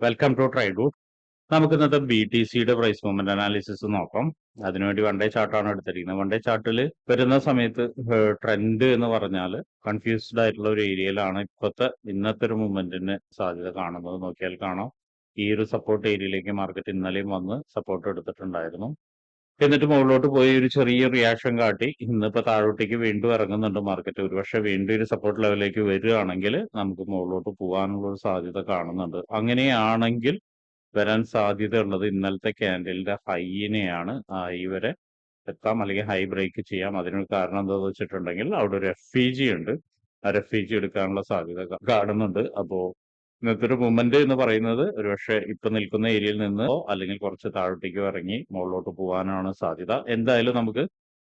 Welcome to ട്രൈഡൂട്ട്. നമുക്ക് ഇന്നത്തെ BTCയുടെ price movement analysis നോക്കാം. അതിനുവേണ്ടി വൺ ഡേ ചാർട്ടാണ് എടുത്തിരിക്കുന്നത്. വൺ ഡേ ചാർട്ടിൽ വരുന്ന സമയത്ത് ട്രെൻഡ് എന്ന് പറഞ്ഞാൽ കൺഫ്യൂസ്ഡ് ആയിട്ടുള്ള ഒരു ഏരിയയിലാണ് ഇന്നത്തെ ഒരു മൂവ്മെന്റിന് സാധ്യത കാണുന്നത്. നോക്കിയാൽ കാണാം, ഈ ഒരു സപ്പോർട്ട് ഏരിയയിലേക്ക് മാർക്കറ്റ് ഇന്നലെയും വന്ന് സപ്പോർട്ട് എടുത്തിട്ടുണ്ടായിരുന്നു. എന്നിട്ട് മുകളിലോട്ട് പോയി ഒരു ചെറിയ റിയാക്ഷൻ കാട്ടി ഇന്നിപ്പോ താഴോട്ടേക്ക് വീണ്ടും ഇറങ്ങുന്നുണ്ട് മാർക്കറ്റ്. ഒരുപക്ഷെ വീണ്ടും ഒരു സപ്പോർട്ട് ലെവലിലേക്ക് വരികയാണെങ്കിൽ നമുക്ക് മുകളിലോട്ട് പോകാനുള്ള ഒരു സാധ്യത കാണുന്നുണ്ട്. അങ്ങനെയാണെങ്കിൽ വരാൻ സാധ്യതയുള്ളത് ഇന്നലത്തെ ക്യാൻഡലിന്റെ ഹൈനെയാണ്. ഹൈ വരെ എത്താം, അല്ലെങ്കിൽ ഹൈ ബ്രേക്ക് ചെയ്യാം. അതിനൊരു കാരണം എന്താണെന്ന് വെച്ചിട്ടുണ്ടെങ്കിൽ അവിടെ ഒരു FEG ഉണ്ട്. ആ FEG എടുക്കാനുള്ള സാധ്യത കാണുന്നുണ്ട്. അപ്പോ ഇന്നത്തെ ഒരു മൂവ്മെന്റ് എന്ന് പറയുന്നത് ഒരുപക്ഷെ ഇപ്പൊ നിൽക്കുന്ന ഏരിയയിൽ നിന്ന് അല്ലെങ്കിൽ കുറച്ച് താഴോട്ടേക്ക് ഇറങ്ങി മുകളിലോട്ട് പോകാനാണ് സാധ്യത. എന്തായാലും നമുക്ക്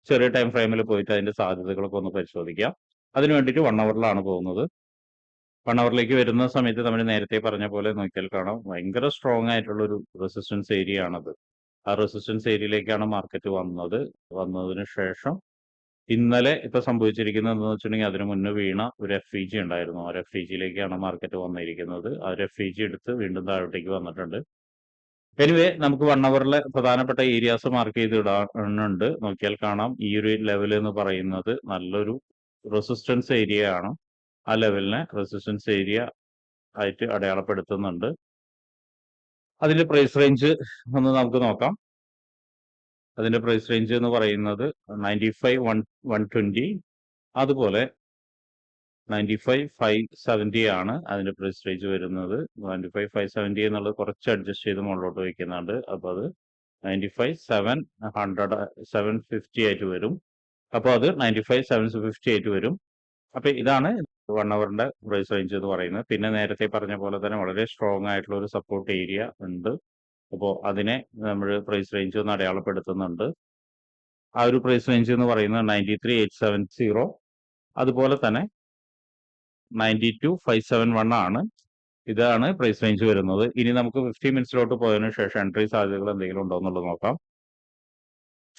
ചെറിയ ടൈം ഫ്രെയിമിൽ പോയിട്ട് അതിന്റെ സാധ്യതകളൊക്കെ ഒന്ന് പരിശോധിക്കാം. അതിന് വേണ്ടിയിട്ട് 1 അവറിലാണ് പോകുന്നത്. 1 അവറിലേക്ക് വരുന്ന സമയത്ത് നമ്മൾ നേരത്തെ പറഞ്ഞ പോലെ നോക്കിയാൽ കാണാം, ഭയങ്കര സ്ട്രോങ് ആയിട്ടുള്ള ഒരു റെസിസ്റ്റൻസ് ഏരിയ ആണത്. ആ റെസിസ്റ്റൻസ് ഏരിയയിലേക്കാണ് മാർക്കറ്റ് വന്നതിന് ശേഷം ഇന്നലെ ഇപ്പൊ സംഭവിച്ചിരിക്കുന്നത് എന്താണെന്ന് വെച്ചിട്ടുണ്ടെങ്കിൽ അതിന് മുന്നേ വീണ ഒരു FEG ഉണ്ടായിരുന്നു. ആ FEGയിലേക്കാണ് മാർക്കറ്റ് വന്നിരിക്കുന്നത്. ആ FEG എടുത്ത് വീണ്ടും താഴോട്ടേക്ക് വന്നിട്ടുണ്ട്. എനിവേ, നമുക്ക് 1 അവറിലെ പ്രധാനപ്പെട്ട ഏരിയാസ് മാർക്ക് ചെയ്ത് ഇടാനുണ്ട്. നോക്കിയാൽ കാണാം, ഈ ഒരു ലെവൽ എന്ന് പറയുന്നത് നല്ലൊരു റെസിസ്റ്റൻസ് ഏരിയ ആണ്. ആ ലെവലിനെ റെസിസ്റ്റൻസ് ഏരിയ ആയിട്ട് അടയാളപ്പെടുത്തുന്നുണ്ട്. അതിന്റെ പ്രൈസ് റേഞ്ച് ഒന്ന് നമുക്ക് നോക്കാം. അതിന്റെ പ്രൈസ് റേഞ്ച് എന്ന് പറയുന്നത് 95,120, അതുപോലെ 95,570 ആണ് അതിന്റെ പ്രൈസ് റേഞ്ച് വരുന്നത്. 95,570 എന്നുള്ളത് കുറച്ച് അഡ്ജസ്റ്റ് ചെയ്ത് മുകളിലോട്ട് വയ്ക്കുന്നുണ്ട്. അപ്പൊ അത് 95,750 ആയിട്ട് വരും. അപ്പോൾ അത് 95,750 ആയിട്ട് വരും. അപ്പൊ ഇതാണ് 1 അവറിന്റെ പ്രൈസ് റേഞ്ച് എന്ന് പറയുന്നത്. പിന്നെ നേരത്തെ പറഞ്ഞ പോലെ തന്നെ വളരെ സ്ട്രോങ് ആയിട്ടുള്ള ഒരു സപ്പോർട്ട് ഏരിയ ഉണ്ട്. അപ്പോൾ അതിനെ നമ്മൾ പ്രൈസ് റേഞ്ച് ഒന്ന് അടയാളപ്പെടുത്തുന്നുണ്ട്. ആ ഒരു പ്രൈസ് റേഞ്ച് എന്ന് പറയുന്നത് 93,870, അതുപോലെ തന്നെ 92,571 ആണ്. ഇതാണ് പ്രൈസ് റേഞ്ച് വരുന്നത്. ഇനി നമുക്ക് 50 മിനിറ്റ്സിലോട്ട് പോയതിനു ശേഷം എൻട്രി സാധ്യതകൾ എന്തെങ്കിലും ഉണ്ടോ എന്നുള്ളത് നോക്കാം.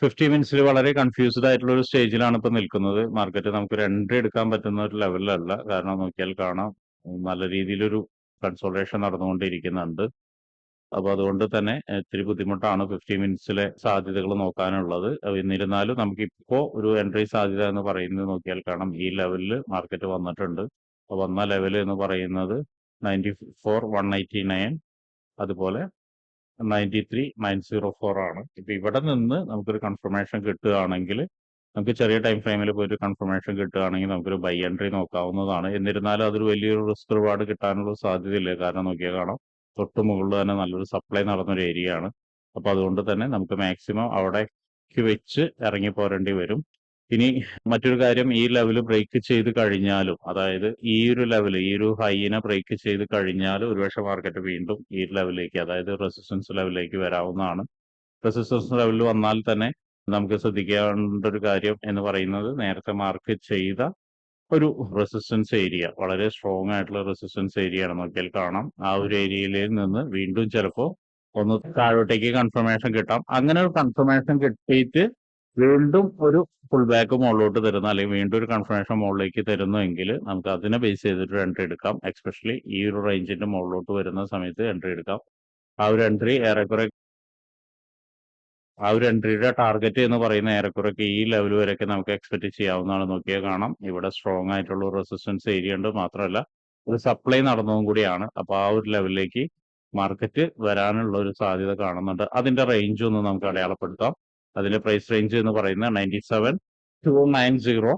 50 മിനിറ്റ്സിൽ വളരെ കൺഫ്യൂസ്ഡ് ആയിട്ടുള്ള ഒരു സ്റ്റേജിലാണ് ഇപ്പൊ നിൽക്കുന്നത് മാർക്കറ്റ്. നമുക്കൊരു എൻട്രി എടുക്കാൻ പറ്റുന്ന ഒരു ലെവലിലല്ല. കാരണം നോക്കിയാൽ കാണാം, നല്ല രീതിയിലൊരു കൺസോൾട്ടേഷൻ നടന്നുകൊണ്ടിരിക്കുന്നുണ്ട്. അപ്പൊ അതുകൊണ്ട് തന്നെ ഇത്തിരി ബുദ്ധിമുട്ടാണ് 50 മിനിറ്റ്സിലെ സാധ്യതകൾ നോക്കാനുള്ളത്. എന്നിരുന്നാലും നമുക്കിപ്പോ ഒരു എൻട്രി സാധ്യത എന്ന് പറയുന്നത് നോക്കിയാൽ കാണാം, ഈ ലെവലിൽ മാർക്കറ്റ് വന്നിട്ടുണ്ട്. വന്ന ലെവൽ എന്ന് പറയുന്നത് 94,189, അതുപോലെ 93,904 ആണ്. ഇപ്പൊ ഇവിടെ നിന്ന് നമുക്കൊരു കൺഫർമേഷൻ കിട്ടുകയാണെങ്കിൽ, നമുക്ക് ചെറിയ ടൈം ഫ്രെയിമിൽ പോയിട്ട് കൺഫർമേഷൻ കിട്ടുകയാണെങ്കിൽ നമുക്കൊരു ബൈ എൻട്രി നോക്കാവുന്നതാണ്. എന്നിരുന്നാലും അതൊരു വലിയൊരു റിസ്ക് റിവാർഡ് കിട്ടാനുള്ള സാധ്യതയില്ല. കാരണം നോക്കിയാൽ കാണാം, തൊട്ട് മുകളിൽ തന്നെ നല്ലൊരു സപ്ലൈ നടന്നൊരു ഏരിയ ആണ്. അപ്പൊ അതുകൊണ്ട് തന്നെ നമുക്ക് മാക്സിമം അവിടേക്ക് വെച്ച് ഇറങ്ങി പോരേണ്ടി വരും. ഇനി മറ്റൊരു കാര്യം, ഈ ലെവൽ ബ്രേക്ക് ചെയ്ത് കഴിഞ്ഞാലും, അതായത് ഈ ഒരു ലെവൽ, ഈ ഒരു ഹൈനെ ബ്രേക്ക് ചെയ്ത് കഴിഞ്ഞാൽ ഒരുപക്ഷെ മാർക്കറ്റ് വീണ്ടും ഈ ലെവലിലേക്ക്, അതായത് റെസിസ്റ്റൻസ് ലെവലിലേക്ക് വരാവുന്നതാണ്. റെസിസ്റ്റൻസ് ലെവലിൽ വന്നാൽ തന്നെ നമുക്ക് ശ്രദ്ധിക്കേണ്ട ഒരു കാര്യം എന്ന് പറയുന്നത്, നേരത്തെ മാർക്ക് ചെയ്ത ഒരു റെസിസ്റ്റൻസ് ഏരിയ, വളരെ സ്ട്രോങ് ആയിട്ടുള്ള റെസിസ്റ്റൻസ് ഏരിയ ആണ്. നോക്കിയാൽ കാണാം, ആ ഒരു ഏരിയയിൽ നിന്ന് വീണ്ടും ചിലപ്പോൾ ഒന്ന് താഴോട്ടേക്ക് കൺഫർമേഷൻ കിട്ടാം. അങ്ങനെ ഒരു കൺഫർമേഷൻ കിട്ടിയിട്ട് വീണ്ടും ഒരു ഫുൾ ബാക്ക് മുകളിലോട്ട് തരുന്ന, അല്ലെങ്കിൽ വീണ്ടും ഒരു കൺഫർമേഷൻ മുകളിലേക്ക് തരുന്നുവെങ്കിൽ നമുക്ക് അതിനെ ബേസ് ചെയ്തിട്ട് എൻട്രി എടുക്കാം. എക്സ്പെഷ്യലി ഈ ഒരു റേഞ്ചിന്റെ മുകളിലോട്ട് വരുന്ന സമയത്ത് എൻട്രി എടുക്കാം. ആ ഒരു എൻട്രിയുടെ ടാർഗറ്റ് എന്ന് പറയുന്ന ഏറെക്കുറെക്ക് ഈ ലെവൽ വരെയൊക്കെ നമുക്ക് എക്സ്പെക്ട് ചെയ്യാവുന്നതാണ്. നോക്കിയാൽ കാണാം, ഇവിടെ സ്ട്രോങ് ആയിട്ടുള്ള റെസിസ്റ്റൻസ് ഏരിയ ഉണ്ട്. മാത്രമല്ല ഒരു സപ്ലൈ നടന്നതും കൂടിയാണ്. അപ്പൊ ആ ഒരു ലെവലിലേക്ക് മാർക്കറ്റ് വരാനുള്ള ഒരു സാധ്യത കാണുന്നുണ്ട്. അതിന്റെ റേഞ്ച് ഒന്ന് നമുക്ക് അടയാളപ്പെടുത്താം. അതിന്റെ പ്രൈസ് റേഞ്ച് എന്ന് പറയുന്നത് 97,290,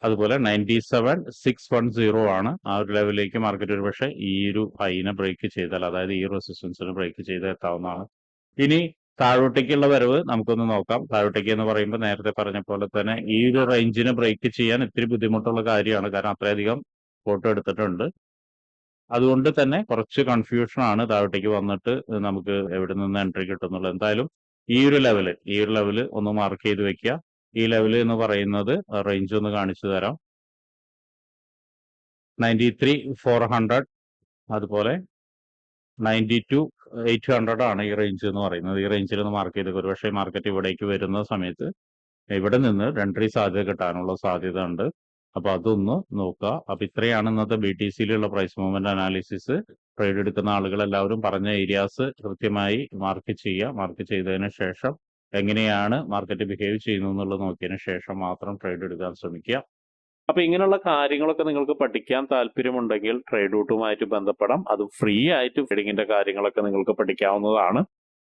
അതുപോലെ 97,610 ആണ്. ആ ഒരു ലെവലിലേക്ക് മാർക്കറ്റ് ഒരു പക്ഷേ ഈ ഒരു ഹൈനെ ബ്രേക്ക് ചെയ്താൽ, അതായത് ഈ റെസിസ്റ്റൻസിനെ ബ്രേക്ക് ചെയ്ത് എത്താവുന്നതാണ്. ഇനി താഴോട്ടേക്കുള്ള വരവ് നമുക്കൊന്ന് നോക്കാം. താഴോട്ടേക്ക് എന്ന് പറയുമ്പോൾ നേരത്തെ പറഞ്ഞ പോലെ തന്നെ ഈ ഒരു റേഞ്ചിനെ ബ്രേക്ക് ചെയ്യാൻ ഇത്തിരി ബുദ്ധിമുട്ടുള്ള കാര്യമാണ്. കാരണം അത്രയധികം ഫോട്ടോ എടുത്തിട്ടുണ്ട്. അതുകൊണ്ട് തന്നെ കുറച്ച് കൺഫ്യൂഷൻ ആണ് താഴോട്ടേക്ക് വന്നിട്ട് നമുക്ക് എവിടെ നിന്ന് എൻട്രി കിട്ടുന്നുള്ളത്. എന്തായാലും ഈ ഒരു ലെവല് ഒന്ന് മാർക്ക് ചെയ്ത് വെക്കുക. ഈ ലെവല് എന്ന് പറയുന്നത് റേഞ്ച് ഒന്ന് കാണിച്ചു തരാം. 93,400, അതുപോലെ 92,800 ആണ് ഈ റേഞ്ച് എന്ന് പറയുന്നത്. ഈ റേഞ്ചിൽ ഒന്ന് മാർക്ക് ചെയ്ത്, ഒരുപക്ഷെ മാർക്കറ്റ് ഇവിടേക്ക് വരുന്ന സമയത്ത് ഇവിടെ നിന്ന് എൻട്രി സാധ്യത കിട്ടാനുള്ള സാധ്യത ഉണ്ട്. അപ്പൊ അതൊന്ന് നോക്കുക. അപ്പൊ ഇത്രയാണ് ഇന്നത്തെ BTCയിലുള്ള പ്രൈസ് മൂവ്മെന്റ് അനാലിസിസ്. ട്രേഡ് എടുക്കുന്ന ആളുകളെല്ലാവരും പറഞ്ഞ ഏരിയാസ് കൃത്യമായി മാർക്ക് ചെയ്യുക. മാർക്ക് ചെയ്തതിന് ശേഷം എങ്ങനെയാണ് മാർക്കറ്റ് ബിഹേവ് ചെയ്യുന്നത് എന്നുള്ളത് നോക്കിയതിന് ശേഷം മാത്രം ട്രേഡ് എടുക്കാൻ ശ്രമിക്കുക. അപ്പൊ ഇങ്ങനെയുള്ള കാര്യങ്ങളൊക്കെ നിങ്ങൾക്ക് പഠിക്കാൻ താല്പര്യമുണ്ടെങ്കിൽ ട്രേഡ് റൂട്ടുമായിട്ട് ബന്ധപ്പെടാം. അത് ഫ്രീ ആയിട്ട് ട്രേഡിങ്ങിന്റെ കാര്യങ്ങളൊക്കെ നിങ്ങൾക്ക് പഠിക്കാവുന്നതാണ്.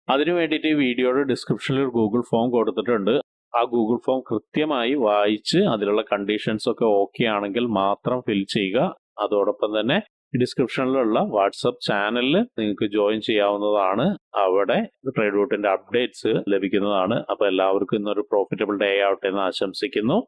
അതിനു വേണ്ടിയിട്ട് ഈ വീഡിയോയുടെ ഡിസ്ക്രിപ്ഷനിൽ ഒരു ഗൂഗിൾ ഫോം കൊടുത്തിട്ടുണ്ട്. ആ ഗൂഗിൾ ഫോം കൃത്യമായി വായിച്ച് അതിലുള്ള കണ്ടീഷൻസ് ഒക്കെ ഓക്കെ ആണെങ്കിൽ മാത്രം ഫിൽ ചെയ്യുക. അതോടൊപ്പം തന്നെ ഡിസ്ക്രിപ്ഷനിലുള്ള വാട്സപ്പ് ചാനലിൽ നിങ്ങൾക്ക് ജോയിൻ ചെയ്യാവുന്നതാണ്. അവിടെ ട്രേഡ് റൂട്ടിന്റെ അപ്ഡേറ്റ്സ് ലഭിക്കുന്നതാണ്. അപ്പൊ എല്ലാവർക്കും ഇന്നൊരു പ്രോഫിറ്റബിൾ ഡേ ആവട്ടെ എന്ന് ആശംസിക്കുന്നു.